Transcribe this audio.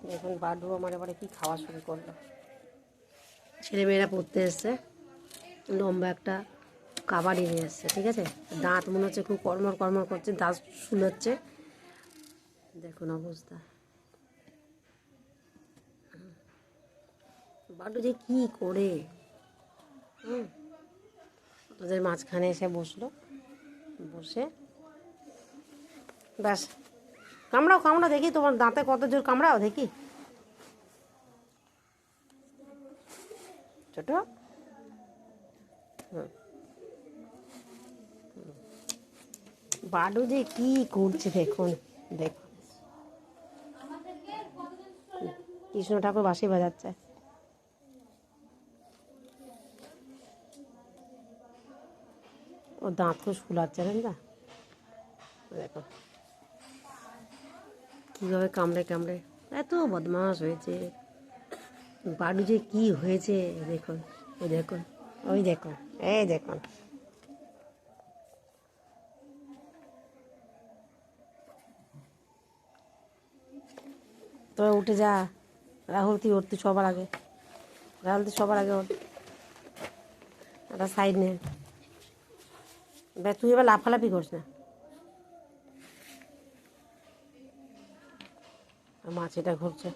দেখুন বাডু আমার এবারে কি খাওয়া শুরু করলো। ছেলেমেয়েরা পড়তে এসছে, লম্বা একটা কাবাডি নিয়ে এসছে, ঠিক আছে। দাঁত মনে হচ্ছে খুব কর্মর কর্মর করছে, দাঁত শুলোচ্ছে, দেখুন অবস্থা। বাডু যে কি করে ওদের মাঝখানে এসে বসলো, বসে ব্যাস কামড়াও কামড়াও দেখি, তোমার দাঁতে কত জোর কামড়াও দেখি। ছোট বাডু যে কি করছে দেখুন, দেখুন কৃষ্ণ ঠাকুর বাঁশি বাজাচ্ছে। ও দাঁত খুব ফুলাচ্ছে না, দেখো কীভাবে কামড়ে কামড়ে, এত বদমাশ হয়েছে বাডু যে কি হয়েছে দেখুন। ওই দেখুন, ওই দেখুন, এই দেখুন। তো উঠে যা রাহুল, তুই ওর, তুই সবার আগে, রাহুল তুই সবার আগে ওর, একটা সাইড নে। তুই এবার লাফালাফি করিস না। মাছিটা ঘুরছে।